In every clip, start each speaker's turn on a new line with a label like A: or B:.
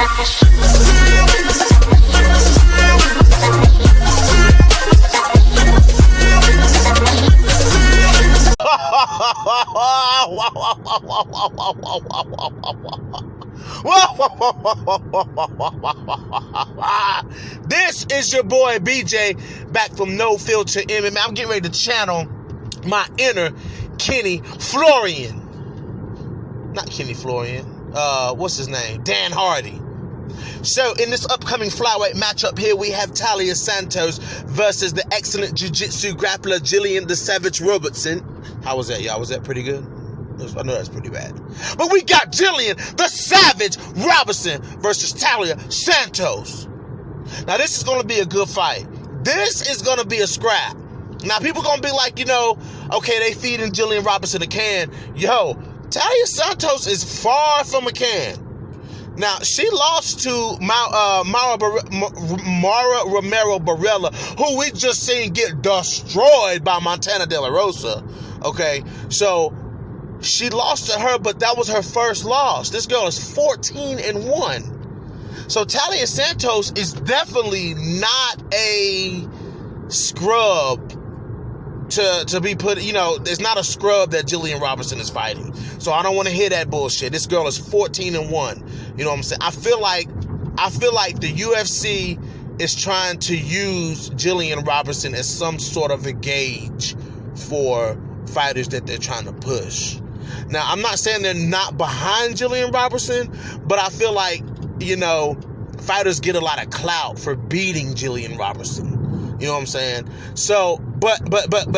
A: This is your boy BJ back from No Filter MMA. I'm getting ready to channel my inner Kenny Florian. Not Kenny Florian. What's his name? Dan Hardy. So in this upcoming flyweight matchup here, we have Taila Santos versus the excellent jiu-jitsu grappler Gillian the Savage Robertson. How was that, y'all? Was that pretty good? I know that's pretty bad. But we got Gillian the Savage Robertson versus Taila Santos. Now this is going to be a good fight. This is going to be a scrap. Now people going to be like, okay, they feeding Gillian Robertson a can. Yo, Taila Santos is far from a can. Now, she lost to Mara Romero Barella, who we just seen get destroyed by Montana De La Rosa. Okay, so she lost to her, but that was her first loss. This girl is 14-1. So Taila Santos is definitely not a scrub to be put, there's not a scrub that Gillian Robertson is fighting. So I don't want to hear that bullshit. This girl is 14-1. You know what I'm saying? I feel like the UFC is trying to use Gillian Robertson as some sort of a gauge for fighters that they're trying to push. Now, I'm not saying they're not behind Gillian Robertson, but I feel like, fighters get a lot of clout for beating Gillian Robertson. You know what I'm saying? So, but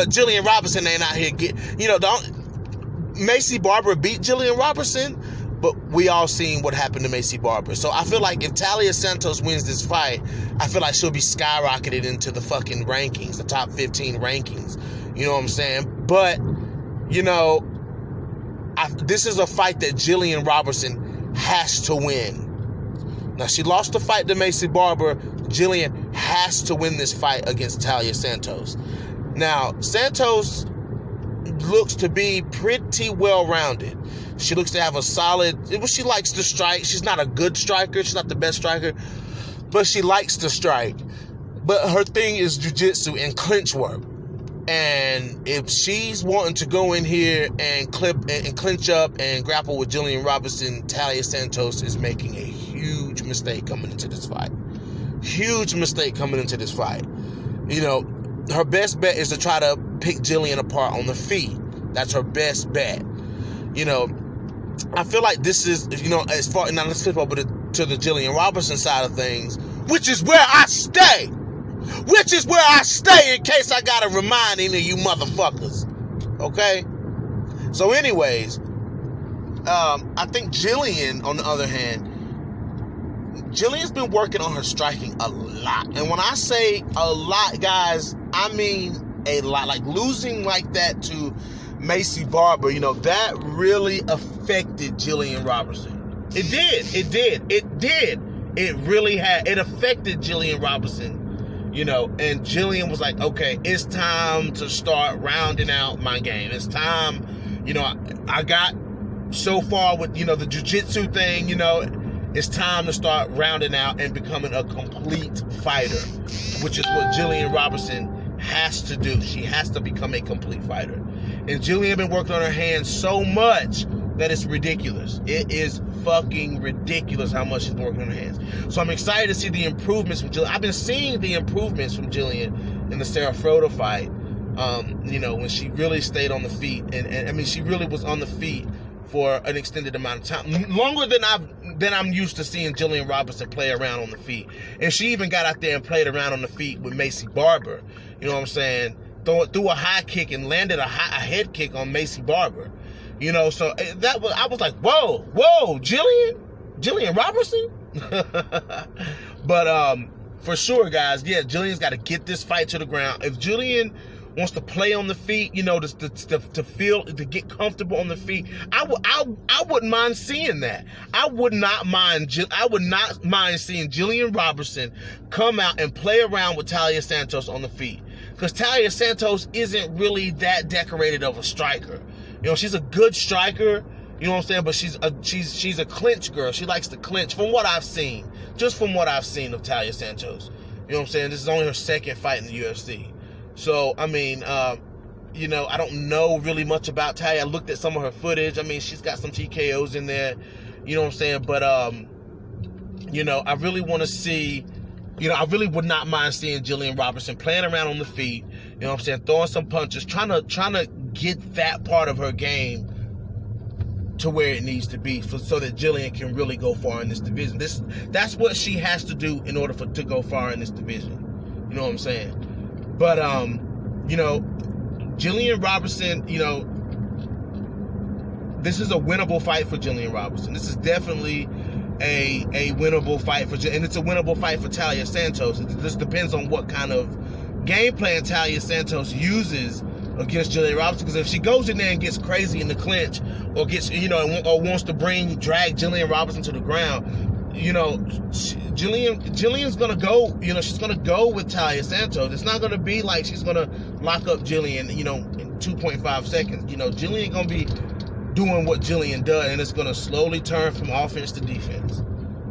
A: Gillian Robertson ain't out here Macy Barber beat Gillian Robertson, but we all seen what happened to Macy Barber. So I feel like if Taila Santos wins this fight, I feel like she'll be skyrocketed into the fucking rankings, the top 15 rankings. You know what I'm saying? But, this is a fight that Gillian Robertson has to win. Now, she lost the fight to Macy Barber. Gillian has to win this fight against Taila Santos. Now, Santos looks to be pretty well-rounded. She looks to have a solid... She likes to strike. She's not a good striker. She's not the best striker. But she likes to strike. But her thing is jiu-jitsu and clinch work. And if she's wanting to go in here and clinch up and grapple with Gillian Robertson, Taila Santos is making a huge mistake coming into this fight. Huge mistake coming into this fight. Her best bet is to try to pick Gillian apart on the feet. That's her best bet. I feel like this is, as far, now let's flip over to the Gillian Robertson side of things, which is where I stay. In case I gotta remind any of you motherfuckers. Okay? So anyways, I think Gillian, on the other hand, Gillian's been working on her striking a lot. And when I say a lot, guys, I mean a lot. Like losing like that to Macy Barber, that really affected Gillian Robertson. It did. It really had. It affected Gillian Robertson. And Gillian was like, okay, it's time to start rounding out my game. It's time, I got so far with, the jiu-jitsu thing, it's time to start rounding out and becoming a complete fighter, which is what Gillian Robertson has to do. She has to become a complete fighter. And Gillian been working on her hands so much that it's ridiculous. It is fucking ridiculous how much she's been working on her hands. So I'm excited to see the improvements from Gillian. I've been seeing the improvements from Gillian in the Sarah Froda fight. When she really stayed on the feet, and she really was on the feet for an extended amount of time, longer than I'm used to seeing Gillian Robertson play around on the feet. And she even got out there and played around on the feet with Macy Barber. You know what I'm saying? Threw a high kick and landed a head kick on Macy Barber. So I was like, whoa, Gillian Robertson? But for sure, guys, yeah, Gillian's got to get this fight to the ground. If Gillian wants to play on the feet, to get comfortable on the feet, I wouldn't mind seeing that. I would not mind seeing Gillian Robertson come out and play around with Taila Santos on the feet. Because Taila Santos isn't really that decorated of a striker. She's a good striker, You know what I'm saying? But she's a clinch girl. She likes to clinch from what I've seen. Just from what I've seen of Taila Santos. You know what I'm saying? This is only her second fight in the UFC. So, I mean, you know, I don't know really much about Taila. I looked at some of her footage. I mean, she's got some TKOs in there. You know what I'm saying? But, you know, I really want to see, you know, I really would not mind seeing Gillian Robertson playing around on the feet. You know what I'm saying? Throwing some punches, trying to get that part of her game to where it needs to be so that Gillian can really go far in this division. That's what she has to do in order to go far in this division. You know what I'm saying? But, you know, Gillian Robertson, you know, this is a winnable fight for Gillian Robertson. This is definitely a winnable fight for, and it's a winnable fight for Taila Santos. It just depends on what kind of game plan Taila Santos uses against Gillian Robertson. Because if she goes in there and gets crazy in the clinch, or gets, you know, or wants to drag Gillian Robertson to the ground, you know, Gillian's gonna go. You know, she's gonna go with Taila Santos. It's not gonna be like she's gonna lock up Gillian, you know, in 2.5 seconds. You know, Gillian gonna be doing what Gillian does, and it's gonna slowly turn from offense to defense.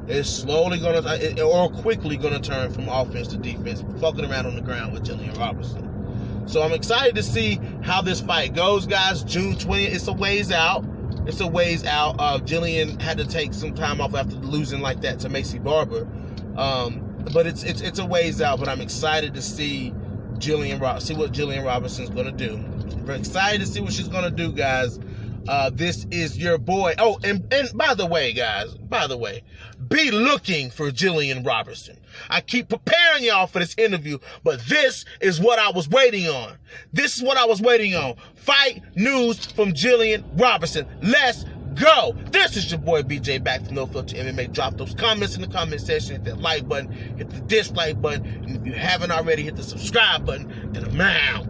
A: It's slowly gonna, or quickly gonna turn from offense to defense, fucking around on the ground with Gillian Robertson. So I'm excited to see how this fight goes, guys. June 20th. It's a ways out. It's a ways out. Gillian had to take some time off after losing like that to Macy Barber. But it's a ways out. But I'm excited to see what Gillian Robertson's gonna do. We're excited to see what she's gonna do, guys. This is your boy. Oh, and by the way, guys, be looking for Gillian Robertson. I keep preparing y'all for this interview, but this is what I was waiting on. This is what I was waiting on. Fight news from Gillian Robertson. Let's go. This is your boy BJ, back to No Filter MMA. Drop those comments in the comment section. Hit that like button. Hit the dislike button. And if you haven't already, hit the subscribe button. And I'm out.